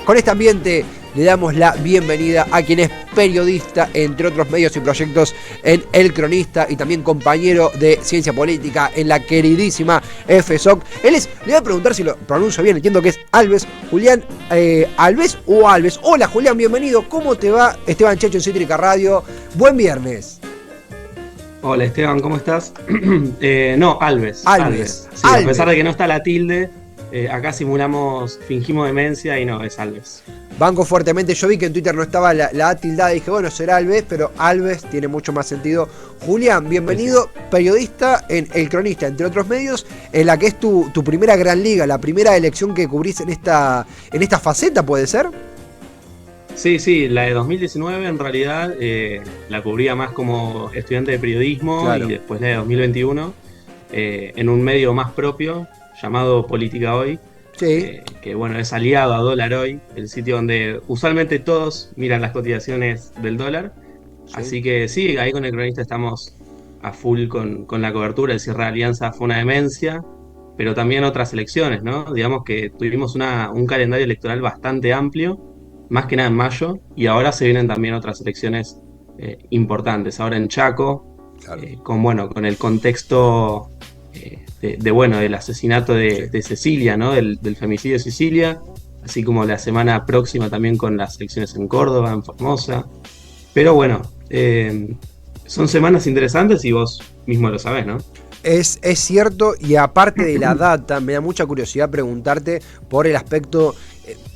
con este ambiente le damos la bienvenida a quien es periodista, entre otros medios y proyectos, en El Cronista y también compañero de Ciencia Política en la queridísima FSOC. Le voy a preguntar si lo pronuncio bien, entiendo que es Alves, Julián Alves o Alves. Hola Julián, bienvenido. ¿Cómo te va? Esteban Checho en Cítrica Radio. Buen viernes. Hola Esteban, ¿cómo estás? No, Alves. Sí, Alves. A pesar de que no está la tilde, acá fingimos demencia y no, es Alves. Banco fuertemente, yo vi que en Twitter no estaba la A tildada y dije, bueno, será Alves, pero Alves tiene mucho más sentido. Julián, bienvenido, periodista en El Cronista, entre otros medios, en la que es tu primera gran liga, la primera elección que cubrís en esta faceta, ¿puede ser? Sí, la de 2019 en realidad la cubría más como estudiante de periodismo, claro. Y después la de 2021 en un medio más propio llamado Política Hoy. Sí. Que bueno, es aliado a Dólar Hoy, el sitio donde usualmente todos miran las cotizaciones del dólar. Sí. Así que sí, ahí con El Cronista estamos a full con la cobertura. El cierre de Alianza fue una demencia, pero también otras elecciones, ¿no? Digamos que tuvimos un calendario electoral bastante amplio, más que nada en mayo, y ahora se vienen también otras elecciones importantes. Ahora en Chaco, claro. Con el contexto del asesinato de Cecilia, ¿no? Del femicidio de Cecilia, así como la semana próxima también con las elecciones en Córdoba, en Formosa. Pero bueno, son semanas interesantes y vos mismo lo sabés, ¿no? Es cierto, y aparte de la data, me da mucha curiosidad preguntarte por el aspecto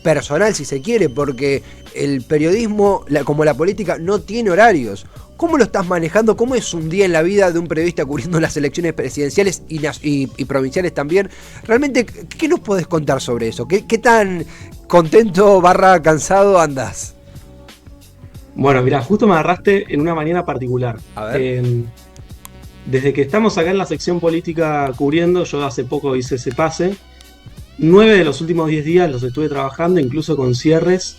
personal, si se quiere, porque el periodismo, como la política, no tiene horarios. ¿Cómo lo estás manejando? ¿Cómo es un día en la vida de un periodista cubriendo las elecciones presidenciales y provinciales también? Realmente, ¿qué nos podés contar sobre eso? ¿Qué tan contento / cansado andás? Bueno, mirá, justo me agarraste en una mañana particular. A ver. Desde que estamos acá en la sección política cubriendo, yo hace poco hice ese pase. 9 de los últimos 10 días los estuve trabajando, incluso con cierres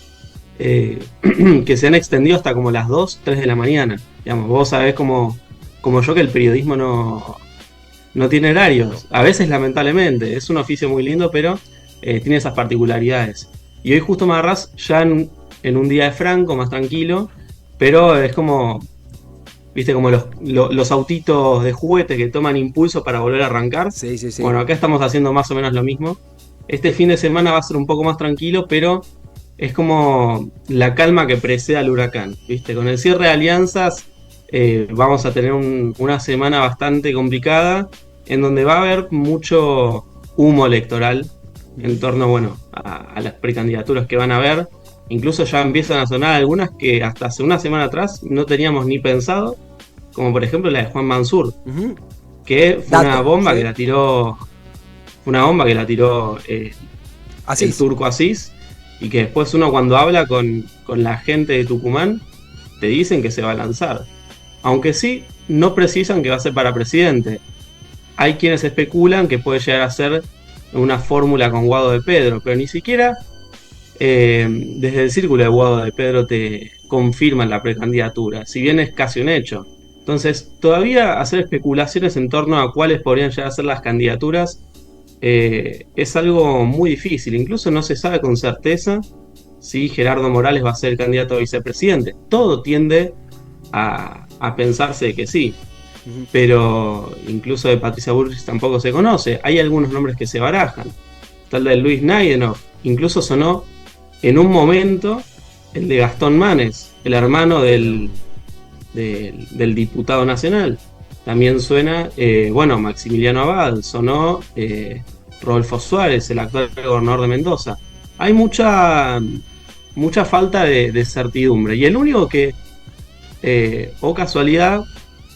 que se han extendido hasta como las 2, 3 de la mañana. Digamos, vos sabés como yo que el periodismo no tiene horarios. A veces, lamentablemente, es un oficio muy lindo, pero tiene esas particularidades. Y hoy justo me agarrás ya en un día de Franco, más tranquilo, pero es como, viste, como los autitos de juguete que toman impulso para volver a arrancar. Sí. Bueno, acá estamos haciendo más o menos lo mismo. Este fin de semana va a ser un poco más tranquilo, pero es como la calma que precede al huracán, ¿viste? Con el cierre de alianzas vamos a tener una semana bastante complicada, en donde va a haber mucho humo electoral en torno, a las precandidaturas que van a haber. Incluso ya empiezan a sonar algunas que hasta hace una semana atrás no teníamos ni pensado, como por ejemplo la de Juan Mansur, que fue una bomba que la tiró el turco Asís. Y que después uno cuando habla con la gente de Tucumán, te dicen que se va a lanzar. Aunque sí, no precisan que va a ser para presidente. Hay quienes especulan que puede llegar a ser una fórmula con Guado de Pedro, pero ni siquiera desde el círculo de Guado de Pedro te confirman la precandidatura, si bien es casi un hecho. Entonces, todavía hacer especulaciones en torno a cuáles podrían llegar a ser las candidaturas es algo muy difícil. Incluso no se sabe con certeza si Gerardo Morales va a ser el candidato a vicepresidente. Todo tiende a pensarse que sí, pero incluso de Patricia Bullrich tampoco se conoce. Hay algunos nombres que se barajan, tal de Luis Naidenov, incluso sonó en un momento el de Gastón Manes, el hermano del diputado nacional. También suena, Maximiliano Abad, sonó Rodolfo Suárez, el actual gobernador de Mendoza. Hay mucha falta de certidumbre. Y el único que, o casualidad,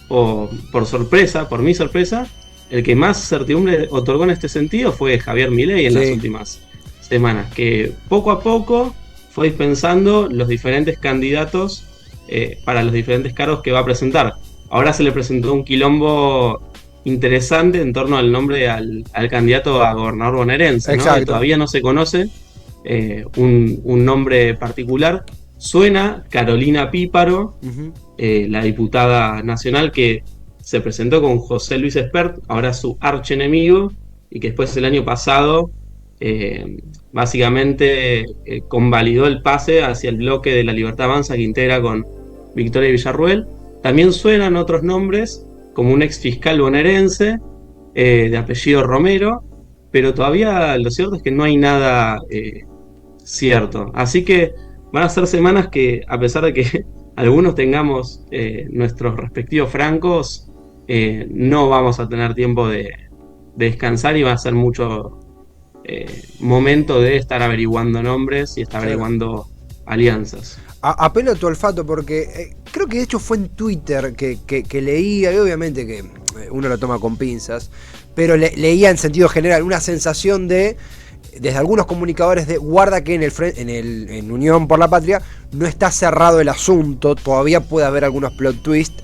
o por mi sorpresa, el que más certidumbre otorgó en este sentido fue Javier Milei en las últimas semanas, que poco a poco fue dispensando los diferentes candidatos para los diferentes cargos que va a presentar. Ahora se le presentó un quilombo interesante en torno al nombre al candidato a gobernador bonaerense, ¿no? Que todavía no se conoce un nombre particular. Suena Carolina Píparo, la diputada nacional que se presentó con José Luis Espert, ahora su archienemigo, y que después el año pasado básicamente convalidó el pase hacia el bloque de la Libertad Avanza que integra con Victoria Villarruel. También suenan otros nombres, como un ex fiscal bonaerense de apellido Romero, pero todavía lo cierto es que no hay nada cierto. Así que van a ser semanas que, a pesar de que algunos tengamos nuestros respectivos francos, no vamos a tener tiempo de descansar y va a ser mucho momento de estar averiguando nombres y estar averiguando alianzas. Apelo a tu olfato porque creo que de hecho fue en Twitter que leía, y obviamente que uno lo toma con pinzas, pero leía en sentido general una sensación desde algunos comunicadores de guarda que en Unión por la Patria no está cerrado el asunto, todavía puede haber algunos plot twists,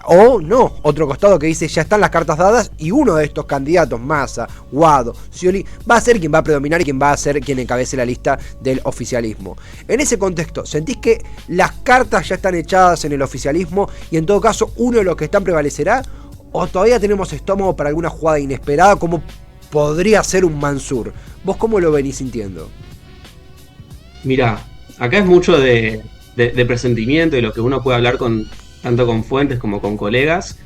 o no, otro costado que dice ya están las cartas dadas y uno de estos candidatos, Massa, Guado, Scioli, va a ser quien va a predominar y quien va a ser quien encabece la lista del oficialismo. En ese contexto, ¿sentís que las cartas ya están echadas en el oficialismo y en todo caso uno de los que están prevalecerá? ¿O todavía tenemos estómago para alguna jugada inesperada como podría ser un Mansur? ¿Vos cómo lo venís sintiendo? Mirá, acá es mucho de presentimiento y lo que uno puede hablar tanto con fuentes como con colegas.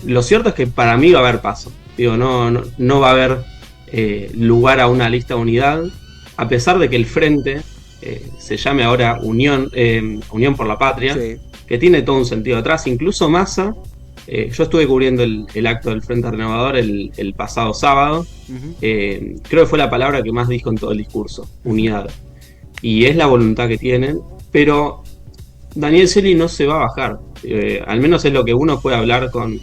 Lo cierto es que para mí va a haber paso. Digo, no va a haber lugar a una lista de unidad, a pesar de que el frente se llame ahora Unión por la Patria, sí, que tiene todo un sentido atrás. Incluso Massa, yo estuve cubriendo el acto del Frente Renovador el pasado sábado. Creo que fue la palabra que más dijo en todo el discurso, unidad. Y es la voluntad que tienen, pero Daniel Scioli no se va a bajar. Al menos es lo que uno puede hablar con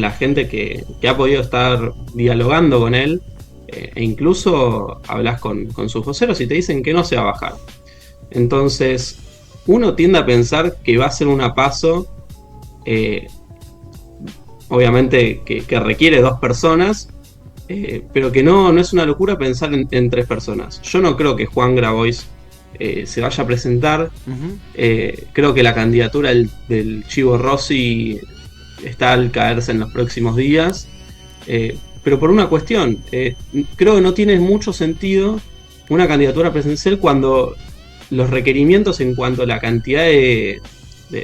la gente que ha podido estar dialogando con él, e incluso hablas con sus voceros y te dicen que no se va a bajar. Entonces, uno tiende a pensar que va a ser una PASO, obviamente que requiere 2 personas, pero que no es una locura pensar en 3 personas. Yo no creo que Juan Grabois se vaya a presentar. Creo que la candidatura del Chivo Rossi está al caerse en los próximos días, pero por una cuestión, creo que no tiene mucho sentido una candidatura presidencial cuando los requerimientos en cuanto a la cantidad de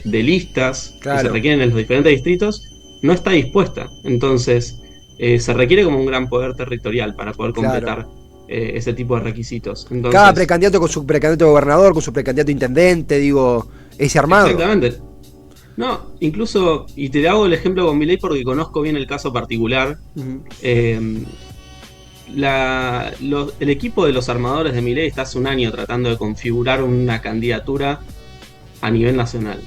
listas, claro, que se requieren en los diferentes distritos no está dispuesta. Entonces se requiere como un gran poder territorial para poder completar, claro, ese tipo de requisitos. Entonces, cada precandidato con su precandidato gobernador, con su precandidato intendente, digo, ese armado. Exactamente. No, incluso, y te hago el ejemplo con Milei porque conozco bien el caso particular. El equipo de los armadores de Milei está hace un año tratando de configurar una candidatura a nivel nacional.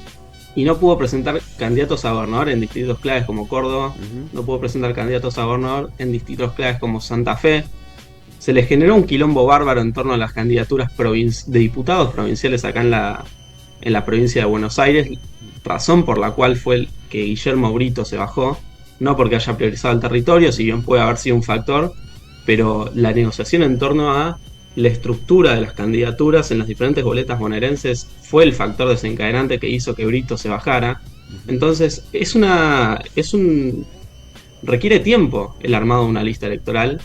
Y no pudo presentar candidatos a gobernador en distritos claves como Córdoba, no pudo presentar candidatos a gobernador en distritos claves como Santa Fe. Se les generó un quilombo bárbaro en torno a las candidaturas de diputados provinciales acá en la provincia de Buenos Aires, razón por la cual fue que Guillermo Brito se bajó, no porque haya priorizado el territorio, si bien puede haber sido un factor, pero la negociación en torno a la estructura de las candidaturas en las diferentes boletas bonaerenses fue el factor desencadenante que hizo que Brito se bajara. Entonces requiere tiempo el armado de una lista electoral,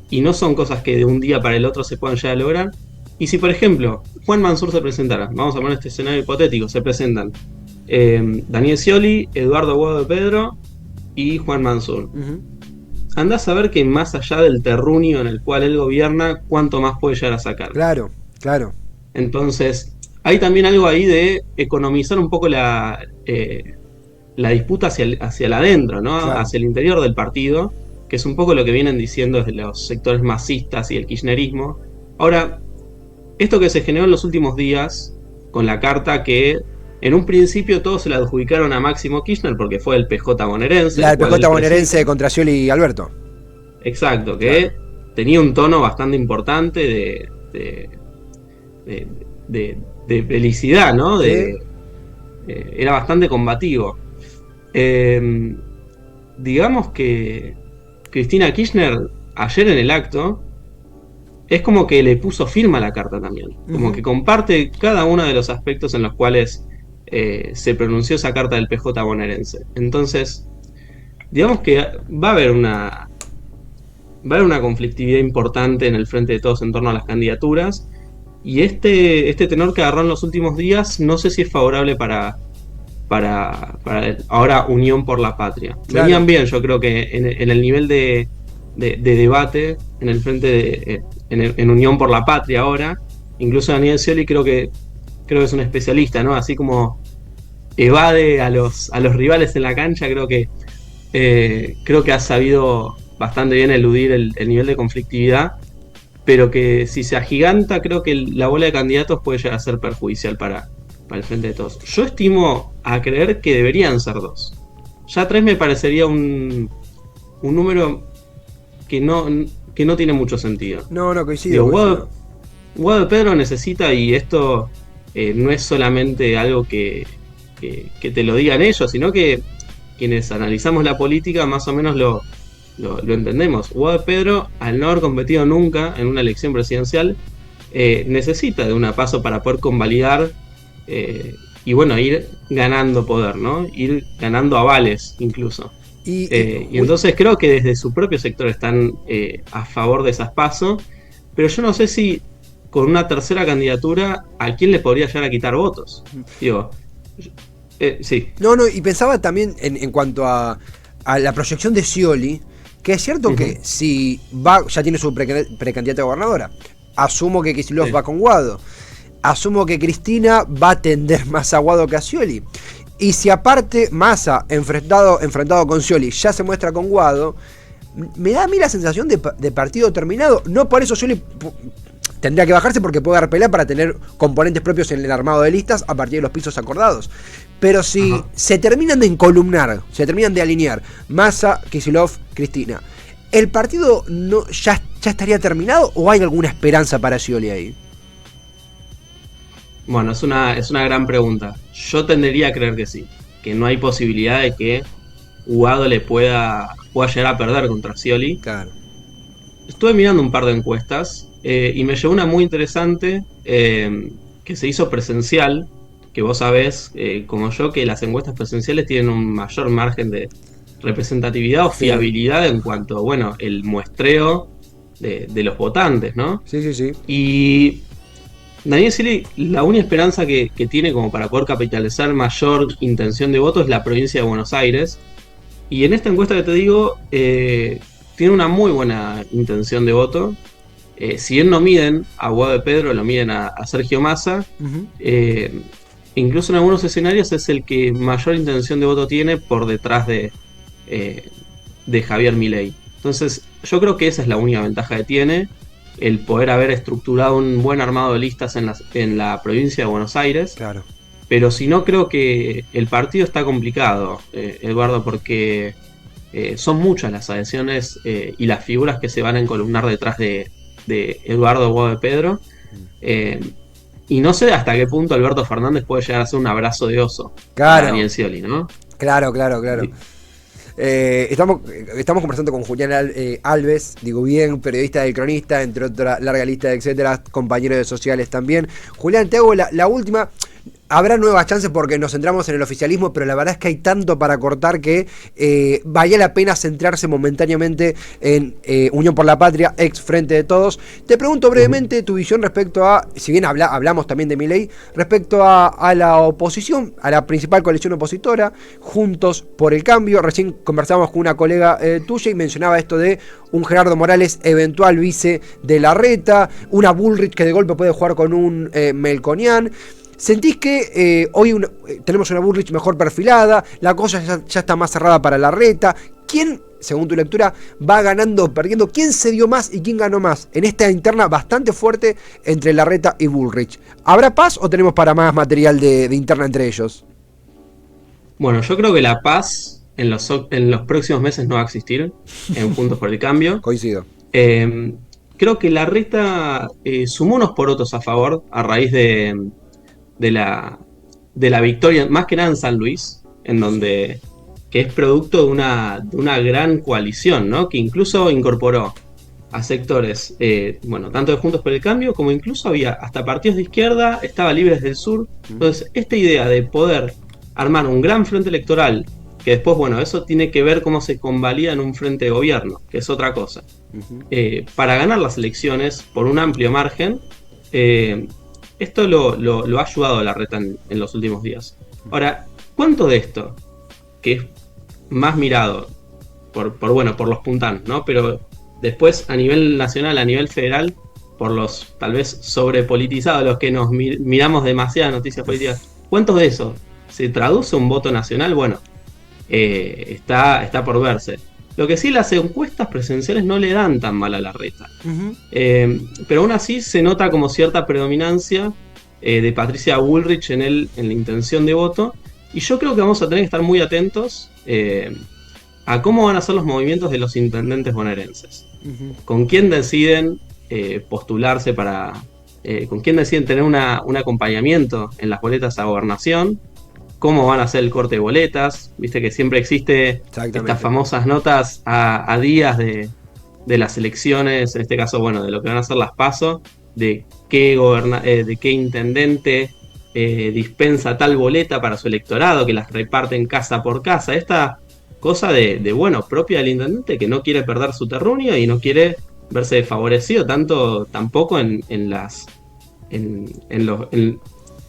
y no son cosas que de un día para el otro se puedan llegar a lograr. Y si por ejemplo Juan Mansur se presentara, vamos a poner este escenario hipotético, se presentan Daniel Scioli, Eduardo Guado de Pedro y Juan Mansur. Andás a ver que más allá del terruño en el cual él gobierna, cuánto más puede llegar a sacar. Claro. Entonces, hay también algo ahí de economizar un poco la disputa hacia el adentro, ¿no? Claro. Hacia el interior del partido, que es un poco lo que vienen diciendo desde los sectores masistas y el kirchnerismo. Ahora, esto que se generó en los últimos días, con la carta que en un principio todos se la adjudicaron a Máximo Kirchner porque fue el PJ bonaerense. El PJ bonaerense contra Scioli y Alberto. Exacto, que tenía un tono bastante importante de felicidad, ¿no? Era bastante combativo. Digamos que Cristina Kirchner ayer en el acto es como que le puso firma a la carta también, como que comparte cada uno de los aspectos en los cuales se pronunció esa carta del PJ bonaerense. Entonces, digamos que va a haber va a haber una conflictividad importante en el Frente de Todos en torno a las candidaturas. Y este tenor que agarró en los últimos días, no sé si es favorable para ahora Unión por la Patria. Claro. Venían bien, yo creo que en el nivel de debate en el frente en Unión por la Patria ahora, incluso Daniel Scioli creo que es un especialista, ¿no? Así como evade a los rivales en la cancha, creo que ha sabido bastante bien eludir el nivel de conflictividad, pero que si se agiganta, creo que la bola de candidatos puede llegar a ser perjudicial para el Frente de Todos. Yo estimo a creer que deberían ser 2. Ya 3 me parecería un número que no tiene mucho sentido. No, coincido. Guado de Pedro necesita, y esto no es solamente algo que te lo digan ellos, sino que quienes analizamos la política más o menos lo entendemos. Guado de Pedro, al no haber competido nunca en una elección presidencial, necesita de una paso para poder convalidar y bueno, ir ganando poder, ¿no? Ir ganando avales incluso. Y entonces creo que desde su propio sector están a favor de esas pasos, pero yo no sé si con una tercera candidatura a quién le podría llegar a quitar votos. Digo, sí. No, y pensaba también en cuanto a la proyección de Scioli, que es cierto que si va, ya tiene su precandidata a gobernadora, asumo que Kicillof va con Guado, asumo que Cristina va a tender más a Guado que a Scioli. Y si aparte Massa, enfrentado con Scioli, ya se muestra con Guado, me da a mí la sensación de partido terminado. No por eso Scioli tendría que bajarse, porque puede dar pelea para tener componentes propios en el armado de listas a partir de los pisos acordados. Pero si se terminan de encolumnar, se terminan de alinear Massa, Kicillof, Cristina, ¿el partido ya estaría terminado o hay alguna esperanza para Scioli ahí? Bueno, es una gran pregunta. Yo tendería a creer que sí, que no hay posibilidad de que Guado le pueda llegar a perder contra Scioli. Claro. Estuve mirando un par de encuestas y me llegó una muy interesante que se hizo presencial, que vos sabés, como yo, que las encuestas presenciales tienen un mayor margen de representatividad o fiabilidad en cuanto, bueno, el muestreo de los votantes, ¿no? Sí. Y Daniel Scioli, la única esperanza que tiene como para poder capitalizar mayor intención de voto es la provincia de Buenos Aires. Y en esta encuesta que te digo, tiene una muy buena intención de voto. Si bien no miden a Guado de Pedro, lo miden a Sergio Massa. Incluso en algunos escenarios es el que mayor intención de voto tiene por detrás de Javier Milei. Entonces yo creo que esa es la única ventaja que tiene, el poder haber estructurado un buen armado de listas en la provincia de Buenos Aires. Claro. Pero si no, creo que el partido está complicado, Eduardo, porque son muchas las adhesiones y las figuras que se van a encolumnar detrás de Eduardo Guado de Pedro. Y no sé hasta qué punto Alberto Fernández puede llegar a ser un abrazo de oso a Daniel Scioli, ¿no? Claro. Sí. Estamos conversando con Julián Alves, digo bien, periodista del Cronista, entre otra larga lista de etcétera, compañero de sociales también. Julián, te hago la última. Habrá nuevas chances porque nos centramos en el oficialismo, pero la verdad es que hay tanto para cortar que valía la pena centrarse momentáneamente en Unión por la Patria, ex Frente de Todos. Te pregunto brevemente tu visión respecto a, si bien hablamos también de Milei, respecto a la oposición, a la principal coalición opositora, Juntos por el Cambio. Recién conversábamos con una colega tuya y mencionaba esto de un Gerardo Morales eventual vice de Larreta, una Bullrich que de golpe puede jugar con un Melconian. ¿Sentís que hoy tenemos una Bullrich mejor perfilada, la cosa ya está más cerrada para Larreta? ¿Quién, según tu lectura, va ganando o perdiendo? ¿Quién se dio más y quién ganó más en esta interna bastante fuerte entre Larreta y Bullrich? ¿Habrá paz o tenemos para más material de interna entre ellos? Bueno, yo creo que la paz en los próximos meses no va a existir en Juntos por el Cambio. Coincido. Creo que Larreta sumó unos porotos a favor a raíz de la victoria, más que nada en San Luis, en donde que es producto de una gran coalición, ¿no? Que incluso incorporó a sectores, tanto de Juntos por el Cambio, como incluso había hasta partidos de izquierda, estaba Libres del Sur. Entonces, esta idea de poder armar un gran frente electoral que después, bueno, eso tiene que ver cómo se convalida en un frente de gobierno, que es otra cosa. Para ganar las elecciones por un amplio margen, esto lo ha ayudado a Larreta en los últimos días. Ahora, ¿cuánto de esto, que es más mirado por los puntanos, ¿no? Pero después a nivel nacional, a nivel federal, por los tal vez sobrepolitizados, los que nos miramos demasiadas noticias políticas, ¿cuántos de eso se traduce un voto nacional? Bueno, está por verse. Lo que sí, las encuestas presenciales no le dan tan mal a Larreta. Pero aún así se nota como cierta predominancia de Patricia Bullrich en la intención de voto. Y yo creo que vamos a tener que estar muy atentos a cómo van a ser los movimientos de los intendentes bonaerenses. Con quién deciden postularse con quién deciden tener un acompañamiento en las boletas a gobernación. Cómo van a hacer el corte de boletas. Viste que siempre existe estas famosas notas a días de las elecciones, en este caso, bueno, de lo que van a ser las PASO, de qué intendente dispensa tal boleta para su electorado, que las reparten casa por casa. Esta cosa bueno, propia del intendente, que no quiere perder su terruño y no quiere verse desfavorecido tampoco en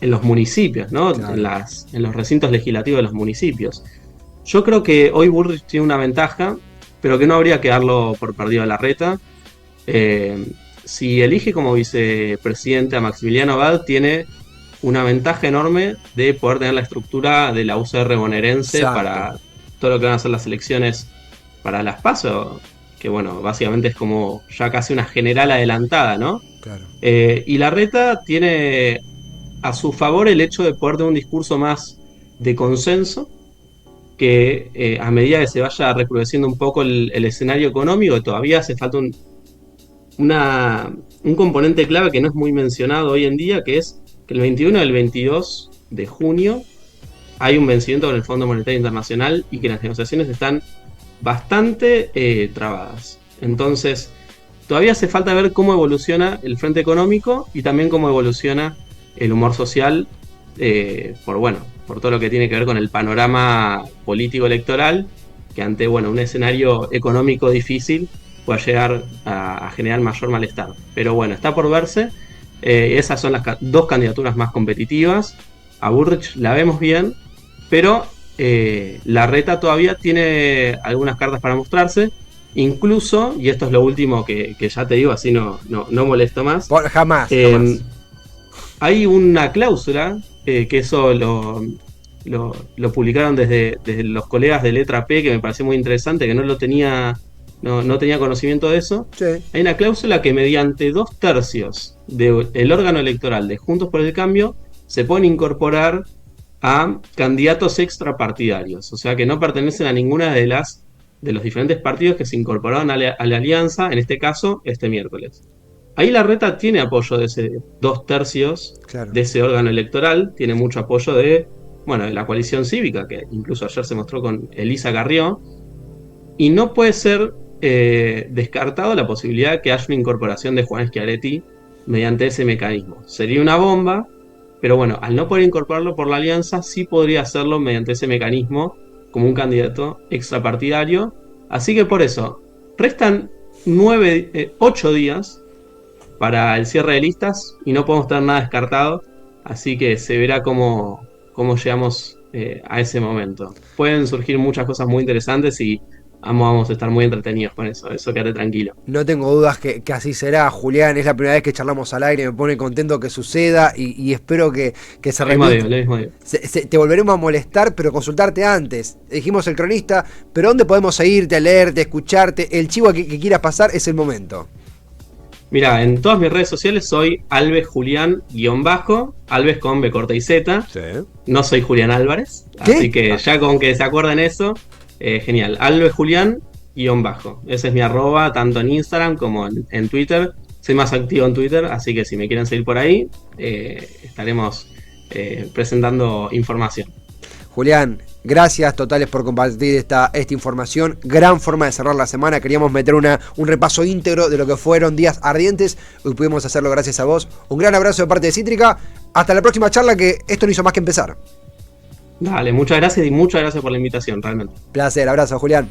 los municipios, ¿no? Claro. En los recintos legislativos de los municipios. Yo creo que hoy Bullrich tiene una ventaja, pero que no habría que darlo por perdido a Larreta. Si elige como vicepresidente a Maximiliano Abad, tiene una ventaja enorme de poder tener la estructura de la UCR bonaerense para todo lo que van a ser las elecciones para las PASO, que bueno, básicamente es como ya casi una general adelantada, ¿no? Claro. Y Larreta tiene a su favor el hecho de poder tener un discurso más de consenso, que a medida que se vaya recrudeciendo un poco el escenario económico, todavía hace falta un componente clave que no es muy mencionado hoy en día, que es que el 21 y el 22 de junio hay un vencimiento con el Fondo Monetario Internacional y que las negociaciones están bastante trabadas. Entonces, todavía hace falta ver cómo evoluciona el frente económico y también cómo evoluciona el humor social, por todo lo que tiene que ver con el panorama político electoral, que ante un escenario económico difícil pueda llegar a generar mayor malestar. Pero bueno, está por verse. Esas son las dos candidaturas más competitivas. A Bullrich la vemos bien, pero Larreta todavía tiene algunas cartas para mostrarse. Incluso, y esto es lo último que ya te digo, así no molesto más. Jamás. Hay una cláusula, que eso lo publicaron desde los colegas de Letra P, que me pareció muy interesante, que no tenía conocimiento de eso. Sí. Hay una cláusula que mediante 2/3 del órgano electoral de Juntos por el Cambio se pueden incorporar a candidatos extrapartidarios, o sea que no pertenecen a ninguna de los diferentes partidos que se incorporaron a la alianza, en este caso, este miércoles. Ahí Larreta tiene apoyo de ese 2/3 de ese órgano electoral, tiene mucho apoyo de la coalición cívica, que incluso ayer se mostró con Elisa Carrió, y no puede ser descartado la posibilidad de que haya una incorporación de Juan Schiaretti mediante ese mecanismo. Sería una bomba, pero al no poder incorporarlo por la alianza, sí podría hacerlo mediante ese mecanismo como un candidato extrapartidario. Así que por eso, restan 8 días para el cierre de listas y no podemos tener nada descartado, así que se verá cómo llegamos a ese momento. Pueden surgir muchas cosas muy interesantes y vamos a estar muy entretenidos con eso quédate tranquilo. No tengo dudas que así será, Julián. Es la primera vez que charlamos al aire, me pone contento que suceda y espero que se repita. Lo mismo digo. Te volveremos a molestar, pero consultarte antes. Dijimos El Cronista, pero ¿dónde podemos seguirte, a leerte, a escucharte? El chivo que quieras pasar es el momento. Mira, en todas mis redes sociales soy Alves Julián _ Alves con B corta y Z. Sí. No soy Julián Álvarez, ¿qué? Así que ya con que se acuerden eso, genial. Alves Julián _ Ese es mi @ tanto en Instagram como en Twitter. Soy más activo en Twitter, así que si me quieren seguir por ahí, estaremos presentando información. Julián, gracias totales por compartir esta información. Gran forma de cerrar la semana. Queríamos meter un repaso íntegro de lo que fueron días ardientes. Hoy pudimos hacerlo gracias a vos. Un gran abrazo de parte de Cítrica. Hasta la próxima charla, que esto no hizo más que empezar. Dale, muchas gracias y muchas gracias por la invitación, realmente. Placer, abrazo, Julián.